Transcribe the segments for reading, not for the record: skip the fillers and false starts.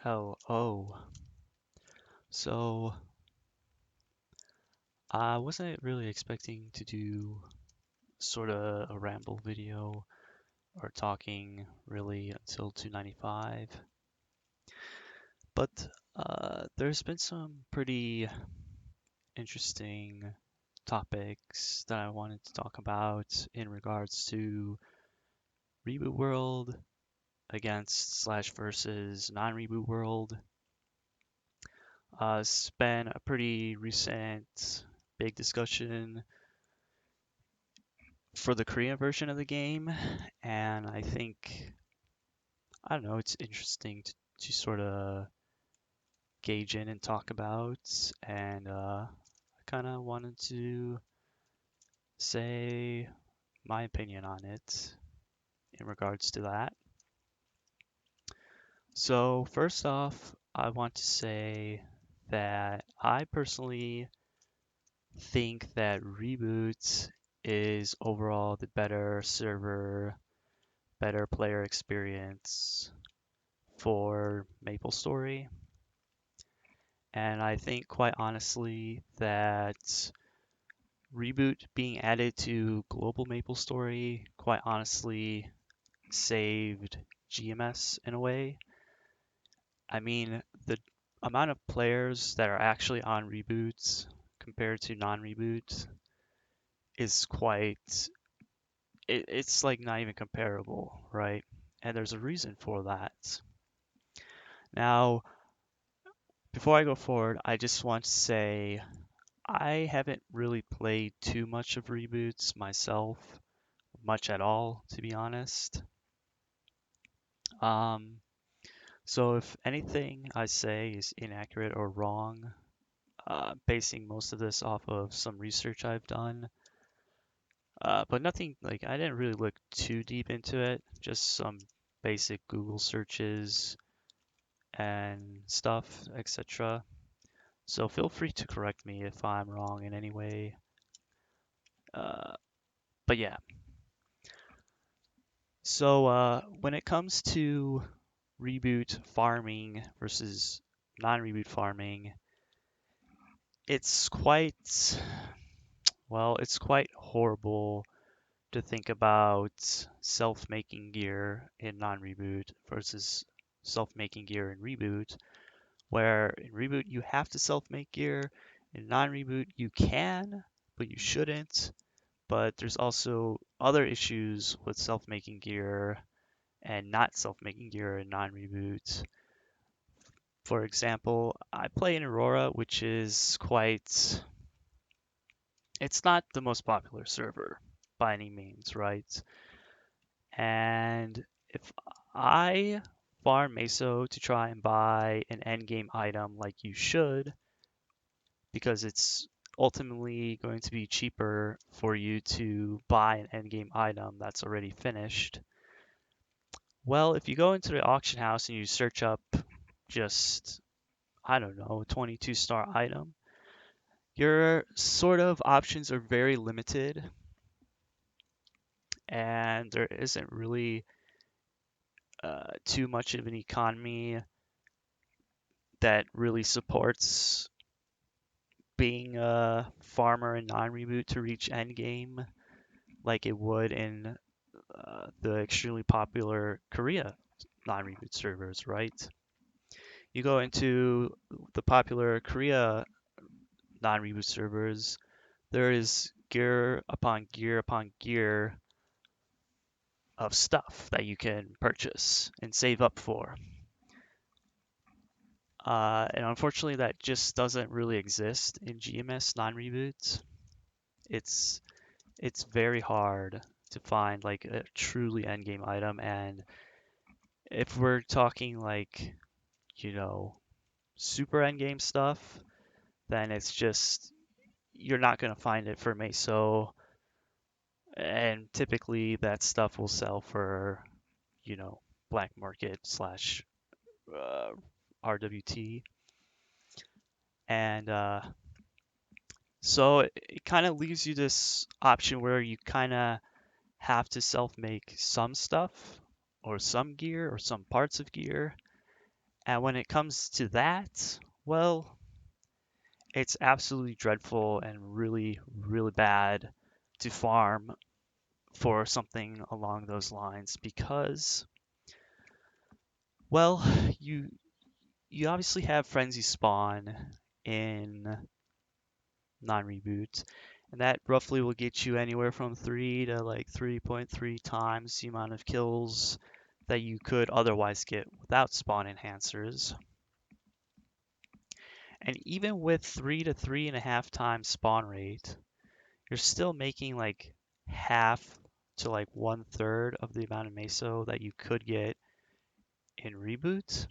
Hello. So, I wasn't really expecting to do sort of a ramble video or talking really until 295, but there's been some pretty interesting topics that I wanted to talk about in regards to Reboot World against slash versus non-Reboot World. It's been a pretty recent big discussion for the Korean version of the game, and I don't know, it's interesting to sort of gauge in and talk about, and I kind of wanted to say my opinion on it in regards to that. So, first off, I want to say that I personally think that Reboot is overall the better server, better player experience for MapleStory. And I think, quite honestly, that Reboot being added to Global MapleStory, quite honestly, saved GMS in a way. I mean, the amount of players that are actually on Reboots compared to non-Reboot is it's like not even comparable, right? And there's a reason for that. Now, before I go forward, I just want to say I haven't really played too much of Reboots myself, much at all, to be honest. Um, so if anything I say is inaccurate or wrong, basing most of this off of some research I've done, but nothing like I didn't really look too deep into it, just some basic Google searches and stuff, etc. So feel free to correct me if I'm wrong in any way. Uh, but yeah, so when it comes to reboot farming versus non-reboot farming, it's it's quite horrible to think about self-making gear in non-reboot versus self-making gear in reboot, where in reboot you have to self-make gear, in non-reboot you can, but you shouldn't. But there's also other issues with self-making gear and not self-making gear in non-reboot. For example, I play in Aurora, which is it's not the most popular server by any means, right? And if I farm Meso to try and buy an endgame item like you should, because it's ultimately going to be cheaper for you to buy an endgame item that's already finished. Well, if you go into the auction house and you search up just, I don't know, a 22-star item, your sort of options are very limited, and there isn't really too much of an economy that really supports being a farmer in non-reboot to reach endgame like it would in the extremely popular Korea non-reboot servers, right? You go into the popular Korea non-reboot servers, there is gear upon gear upon gear of stuff that you can purchase and save up for. And unfortunately, that just doesn't really exist in GMS non-reboots. It's it's very hard to find like a truly endgame item, and if we're talking like, you know, super endgame stuff, then it's just you're not gonna find it for Meso, and typically that stuff will sell for, you know, black market slash uh, RWT, and so it kind of leaves you this option where you kind of have to self-make some stuff or some gear or some parts of gear, And when it comes to that, well, it's absolutely dreadful and really, really bad to farm for something along those lines because, well, you you obviously have frenzy spawn in non-reboot, and that roughly will get you anywhere from 3 to like 3.3 times the amount of kills that you could otherwise get without spawn enhancers. And even with 3 to 3.5 times spawn rate, you're still making like half to like 1/3 of the amount of meso that you could get in reboot.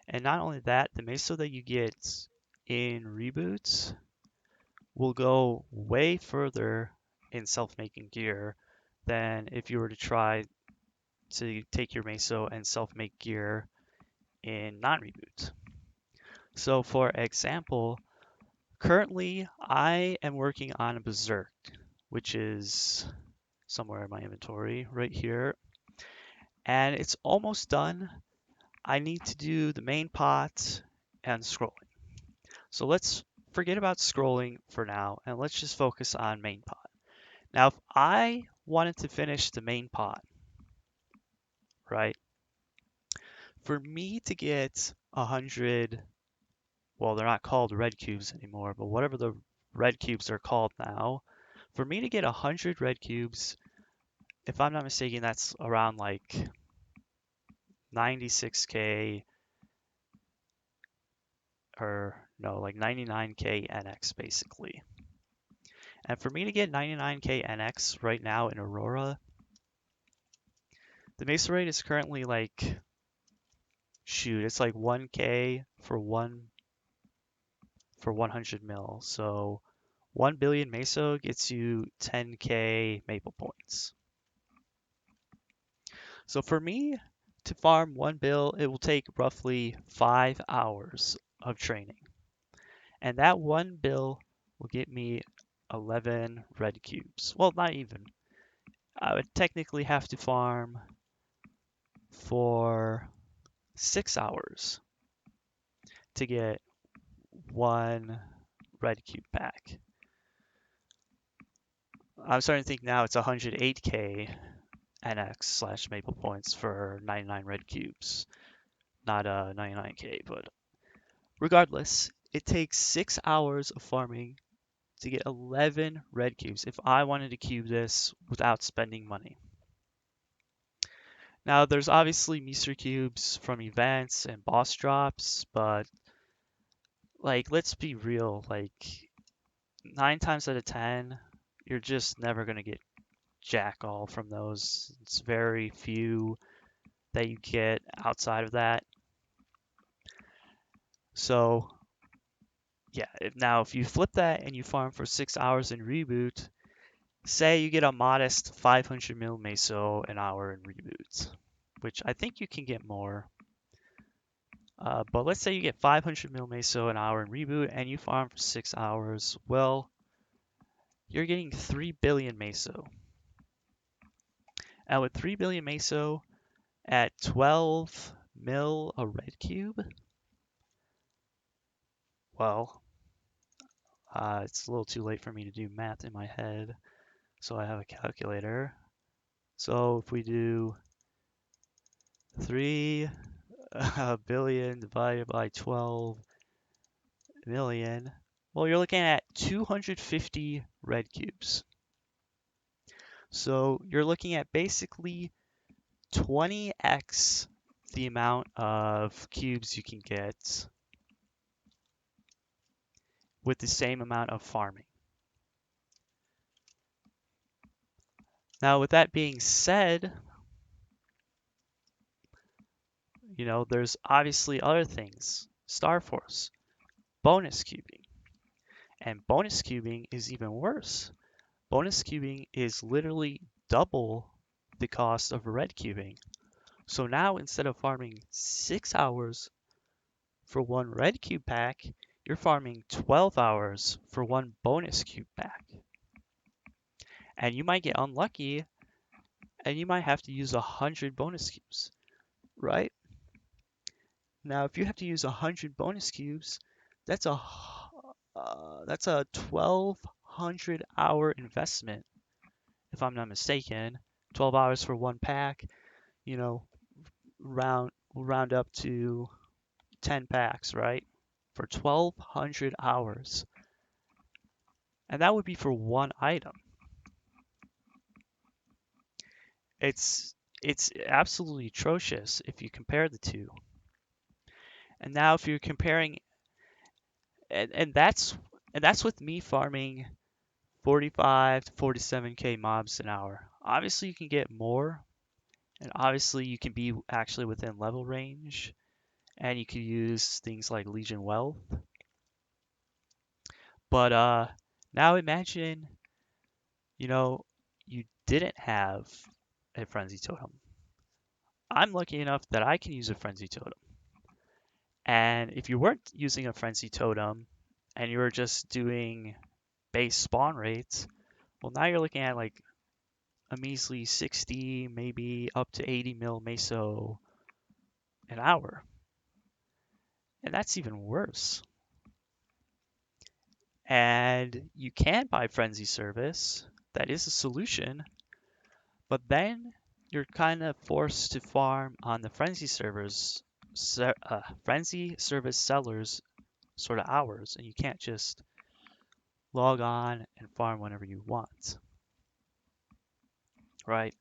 And not only that, the meso that you get in reboots will go way further in self-making gear than if you were to try to take your meso and self-make gear in non-reboot. So for example, currently I am working on a Berserk, which is somewhere in my inventory right here, and it's almost done. I need to do the main pot and scrolling. So let's forget about scrolling for now and let's just focus on main pot. Now, if I wanted to finish the main pot, right, for me to get 100, well, they're not called red cubes anymore, but whatever the red cubes are called now, for me to get 100 red cubes, if I'm not mistaken, that's around like 96k, or no, like 99k NX basically. And for me to get 99k NX right now in Aurora, the mesa rate is currently like, shoot, it's like 1k for 100 mil. So 1 billion meso gets you 10k maple points. So for me to farm 1 bill, it will take roughly 5 hours of training. And that 1 bill will get me 11 red cubes. Well, not even. I would technically have to farm for 6 hours to get 1 red cube pack. I'm starting to think now it's 108k NX slash maple points for 99 red cubes, not 99k, but regardless, it takes 6 hours of farming to get 11 red cubes if I wanted to cube this without spending money. Now, there's obviously Meester cubes from events and boss drops, but like, let's be real, like 9 times out of 10, you're just never gonna get jack all from those. It's very few that you get outside of that. So yeah, now if you flip that and you farm for 6 hours in reboot, say you get a modest 500 mil meso an hour in reboot, which I think you can get more. But let's say you get 500 mil meso an hour in reboot and you farm for 6 hours. Well, you're getting 3 billion meso. And with 3 billion meso at 12 mil a red cube, well, it's a little too late for me to do math in my head, so I have a calculator. So if we do 3 billion divided by 12 million, well, you're looking at 250 red cubes. So you're looking at basically 20x the amount of cubes you can get with the same amount of farming. Now, with that being said, there's obviously other things. Star Force, bonus cubing. And bonus cubing is even worse. Bonus cubing is literally double the cost of red cubing. So now instead of farming 6 hours for 1 red cube pack, you're farming 12 hours for 1 bonus cube pack. And you might get unlucky and you might have to use 100 bonus cubes, right? Now, if you have to use 100 bonus cubes, that's a 1,200 hour investment, if I'm not mistaken. 12 hours for one pack, you know, round up to 10 packs, right? For 1,200 hours. And that would be for one item. It's it's absolutely atrocious if you compare the two. And now if you're comparing and that's with me farming 45 to 47k mobs an hour. Obviously you can get more, and obviously you can be actually within level range, and you can use things like Legion Wealth. But now imagine, you know, you didn't have a frenzy totem. I'm lucky enough that I can use a frenzy totem. And if you weren't using a frenzy totem and you were just doing base spawn rates, well, now you're looking at like a measly 60, maybe up to 80 mil meso an hour. And that's even worse. And you can buy frenzy service. That is a solution. But then you're kind of forced to farm on the frenzy service sellers sort of hours, and you can't just log on and farm whenever you want, right?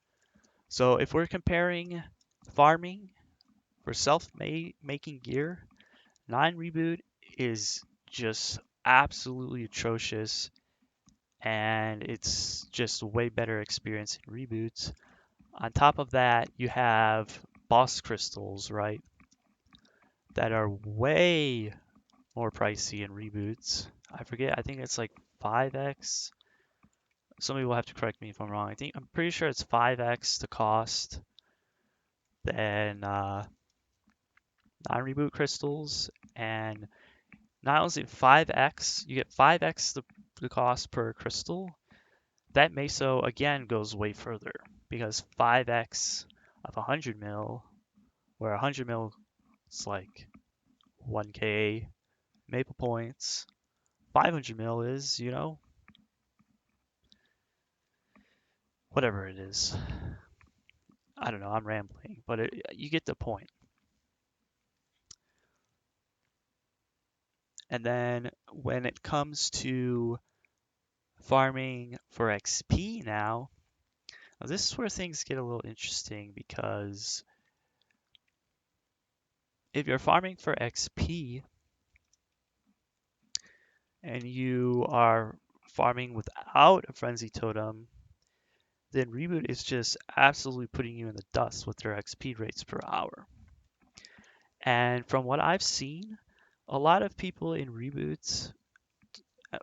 So if we're comparing farming for self-making gear, Non-Reboot is just absolutely atrocious, and it's just a way better experience in reboots. On top of that, you have boss crystals, right? That are way more pricey in reboots. I forget, I think it's like 5x. Somebody will have to correct me if I'm wrong. I'm pretty sure it's 5x the cost than non-reboot crystals, and not only 5x, you get 5x the cost per crystal. That meso again goes way further because 5x of 100 mil, where 100 mil is like 1k maple points, 500 mil is, whatever it is. I don't know, I'm rambling, but you get the point. And then when it comes to farming for XP now, this is where things get a little interesting because if you're farming for XP and you are farming without a frenzy totem, then Reboot is just absolutely putting you in the dust with their XP rates per hour. And from what I've seen, a lot of people in Reboots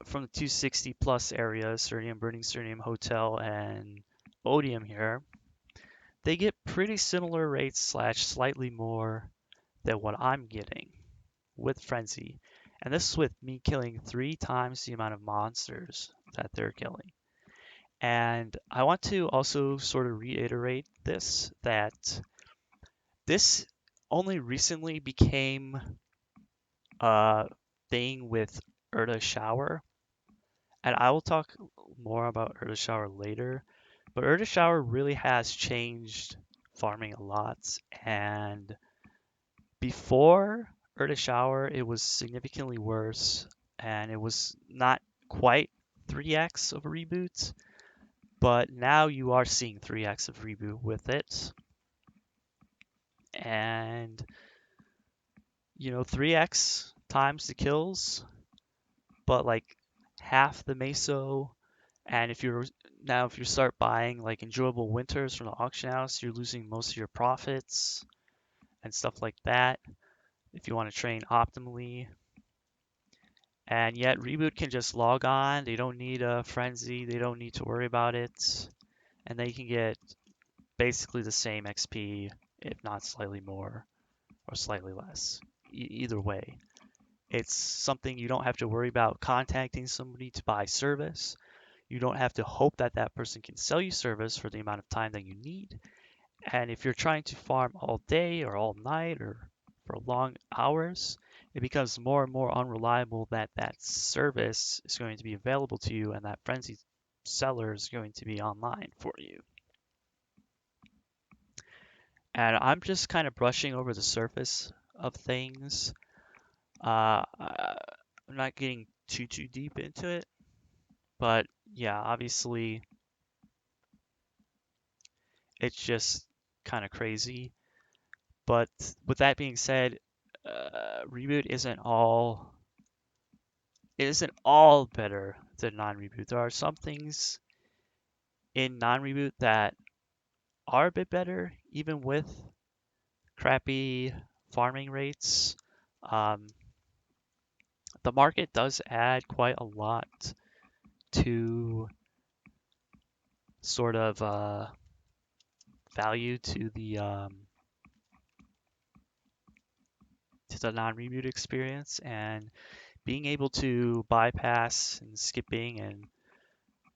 from the 260 plus area, Surnium, Burning Surnium, Hotel, and Odium here, they get pretty similar rates slash slightly more than what I'm getting with Frenzy. And this is with me killing 3 times the amount of monsters that they're killing. And I want to also sort of reiterate this, that this only recently became a thing with Urda Shower. And I will talk more about Urda Shower later. But Urda Shower really has changed farming a lot. And before Urda Shower, it was significantly worse. And it was not quite 3x of a reboot. But now you are seeing 3x of reboot with it. And, 3x times the kills, but like half the meso. And if you start buying like enjoyable winters from the auction house, you're losing most of your profits and stuff like that if you want to train optimally. And yet Reboot can just log on. They don't need a frenzy. They don't need to worry about it. And they can get basically the same XP, if not slightly more or slightly less. Either way, it's something you don't have to worry about contacting somebody to buy service. You don't have to hope that that person can sell you service for the amount of time that you need. And if you're trying to farm all day or all night or for long hours, it becomes more and more unreliable that that service is going to be available to you and that frenzied seller is going to be online for you. And I'm just kind of brushing over the surface of things. I'm not getting too deep into it, but yeah, obviously it's just kind of crazy. But with that being said, reboot isn't all better than non-reboot. There are some things in non-reboot that are a bit better, even with crappy farming rates. Um, the market does add quite a lot to sort of value to the non-reboot experience, and being able to bypass and skipping and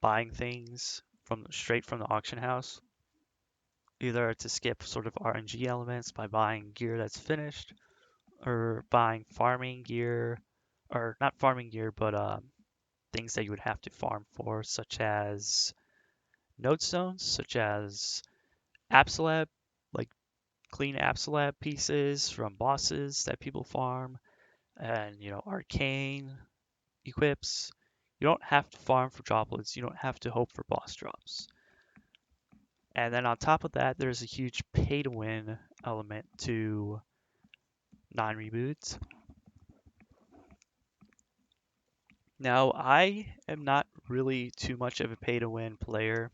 buying things from straight from the auction house, either to skip sort of RNG elements by buying gear that's finished, or buying farming gear, or not farming gear, but things that you would have to farm for, such as node stones, such as Absolab, like clean Absolab pieces from bosses that people farm, and arcane equips. You don't have to farm for droplets. You don't have to hope for boss drops. And then on top of that, there's a huge pay to win element to non-reboots. Now, I am not really too much of a pay to win player.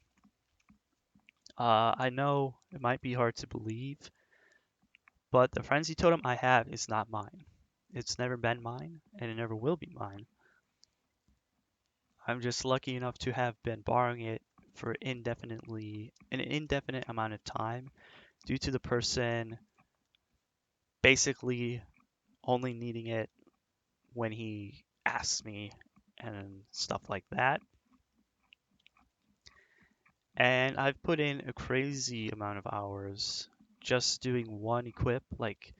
I know it might be hard to believe, but the frenzy totem I have is not mine. It's never been mine, and it never will be mine. I'm just lucky enough to have been borrowing it for an indefinite amount of time due to the person basically only needing it when he asks me and stuff like that. And I've put in a crazy amount of hours just doing one equip. Like,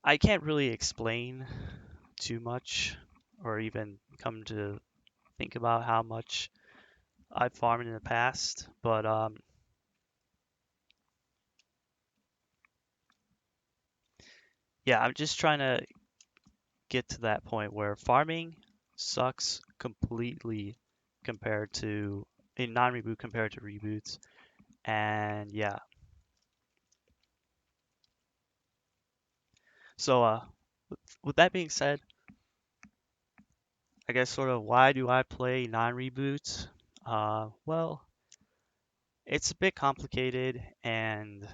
I can't really explain too much or even come to think about how much I've farmed in the past, but yeah, I'm just trying to get to that point where farming sucks completely compared to in non-reboot compared to reboots. And yeah, so with that being said, I guess sort of why do I play non-reboot? Well, it's a bit complicated, and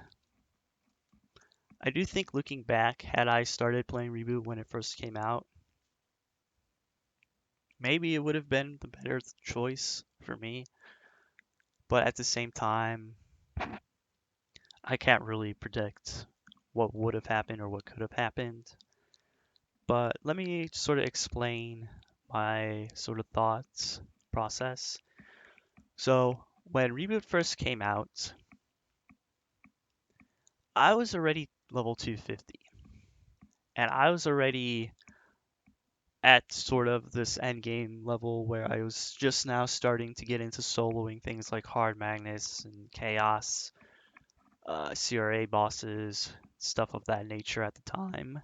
I do think looking back, had I started playing reboot when it first came out, maybe it would have been the better choice for me. But at the same time, I can't really predict what would have happened or what could have happened. But let me sort of explain my sort of thoughts process. So when Reboot first came out, I was already level 250. And I was already at sort of this end game level where I was just now starting to get into soloing things like Hard Magnus and Chaos, CRA bosses, stuff of that nature at the time.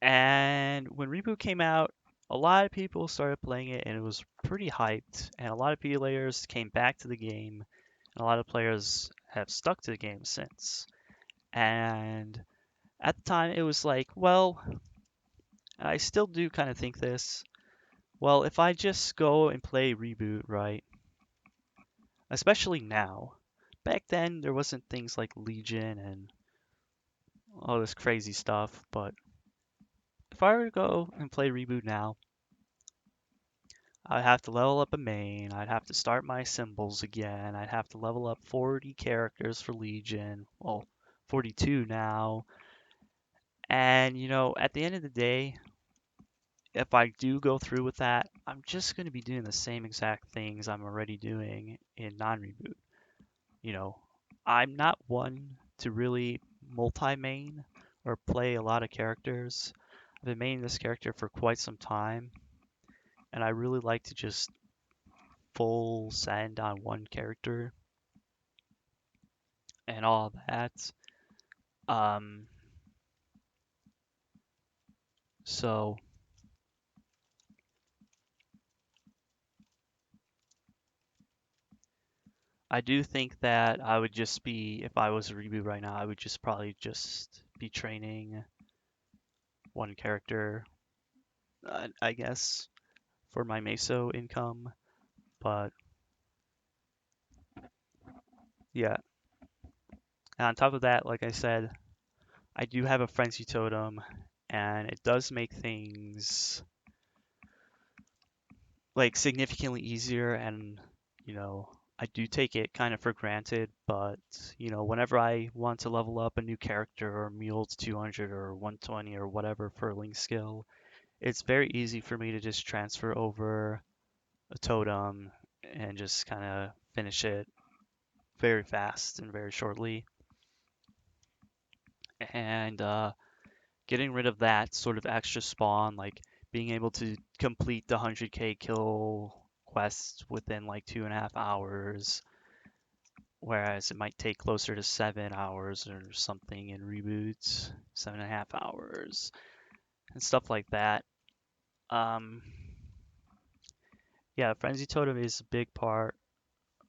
And when Reboot came out, a lot of people started playing it and it was pretty hyped. And a lot of players came back to the game, and a lot of players have stuck to the game since. And at the time, it was like, well, I still do kind of think this. Well, if I just go and play Reboot, right? Especially now. Back then, there wasn't things like Legion and all this crazy stuff, but if I were to go and play Reboot now, I'd have to level up a main, I'd have to start my symbols again, I'd have to level up 40 characters for Legion, well, 42 now. And, at the end of the day, if I do go through with that, I'm just going to be doing the same exact things I'm already doing in non-reboot. You know, I'm not one to really multi-main or play a lot of characters. I've been maining this character for quite some time, and I really like to just full send on one character and all that. Um, so I do think that I would just be, if I was a reboot right now, I would just probably just be training one character, I guess, for my Meso income. But yeah, and on top of that, like I said, I do have a Frenzy Totem, and it does make things like significantly easier. And I do take it kind of for granted, but whenever I want to level up a new character or mule to 200 or 120 or whatever for link skill, it's very easy for me to just transfer over a totem and just kind of finish it very fast and very shortly. And getting rid of that sort of extra spawn, like being able to complete the 100k kill quest within like 2.5 hours, whereas it might take closer to 7 hours or something in reboots, 7.5 hours, and stuff like that. Um, yeah, Frenzy Totem is a big part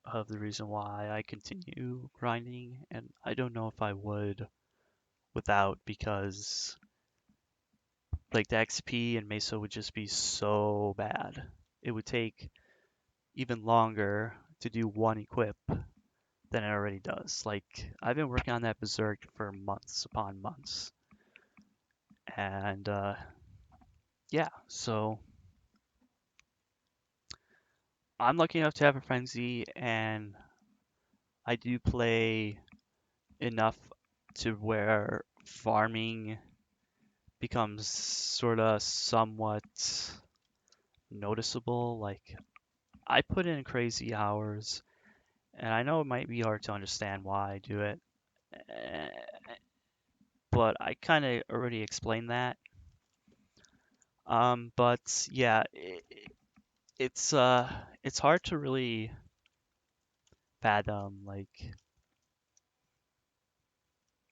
of the reason why I continue grinding, and I don't know if I would without, because like the XP and Mesa would just be so bad. It would take even longer to do one equip than it already does. Like I've been working on that Berserk for months upon months, and yeah, so I'm lucky enough to have a frenzy, and I do play enough to where farming becomes sort of somewhat noticeable. Like I put in crazy hours, and I know it might be hard to understand why I do it, eh, but I kind of already explained that. But yeah, it's hard to really fathom, like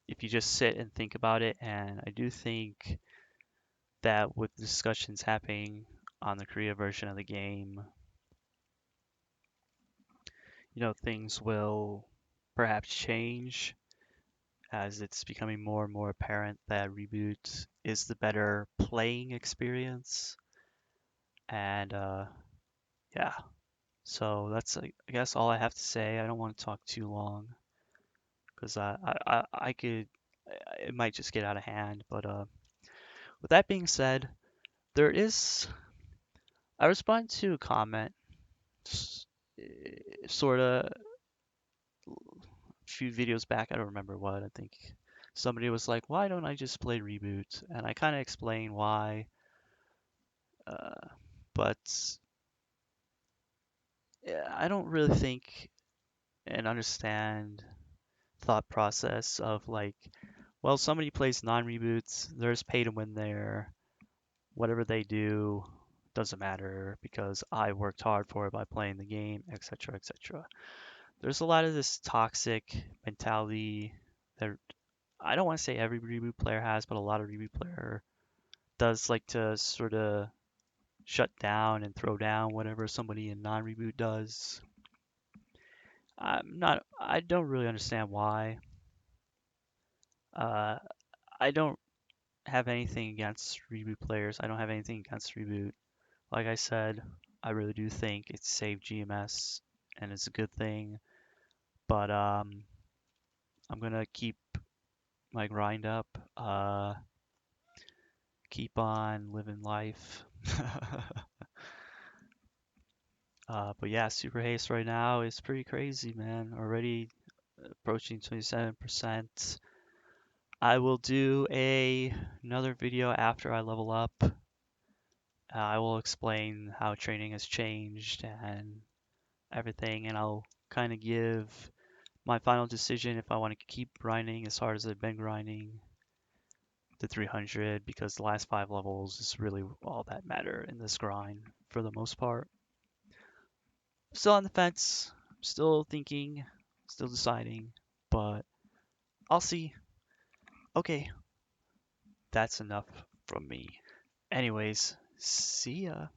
if you just sit and think about it. And I do think that with discussions happening on the Korea version of the game, things will perhaps change as it's becoming more and more apparent that Reboot is the better playing experience. And yeah, so that's I guess all I have to say. I don't want to talk too long because I could, it might just get out of hand. But with that being said, there is, I responded to a comment sort of a few videos back. I don't remember what. I think somebody was like, "Why don't I just play Reboot?" And I kind of explained why. Uh, but yeah, I don't really think and understand thought process of like, well, somebody plays non-reboots, there's pay to win there. Whatever they do doesn't matter because I worked hard for it by playing the game, etc., etc. There's a lot of this toxic mentality that I don't want to say every reboot player has, but a lot of reboot player does like to sort of shut down and throw down whatever somebody in non-reboot does. I don't really understand why. Uh, I don't have anything against reboot players. I don't have anything against reboot. Like I said, I really do think it's saved GMS and it's a good thing. But I'm gonna keep my grind up. Keep on living life. But yeah, Super Haste right now is pretty crazy, man. Already approaching 27%. I will do another video after I level up. I will explain how training has changed and everything, and I'll kind of give my final decision if I want to keep grinding as hard as I've been grinding the 300 because the last 5 levels is really all that matter in this grind for the most part. Still on the fence, still thinking, still deciding, but I'll see. Okay, that's enough from me. Anyways, see ya.